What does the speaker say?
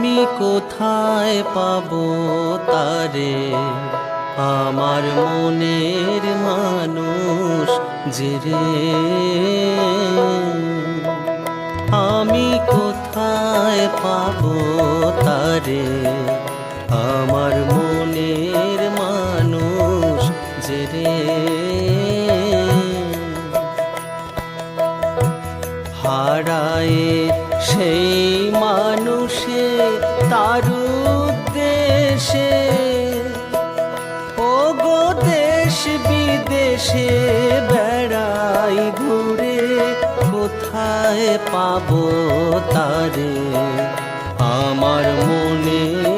আমি কোথায় পাবো তারে, আমার মনের মানুষ যে রে। আমি কোথায় পাবো তারে, আমার মনের মানুষ যে রে। হারায় সেই মানুষে তার উদ্দেশে, ও গো দেশ বিদেশে বেড়াই ঘুরে, কোথায় পাবো তারে, আমার মনের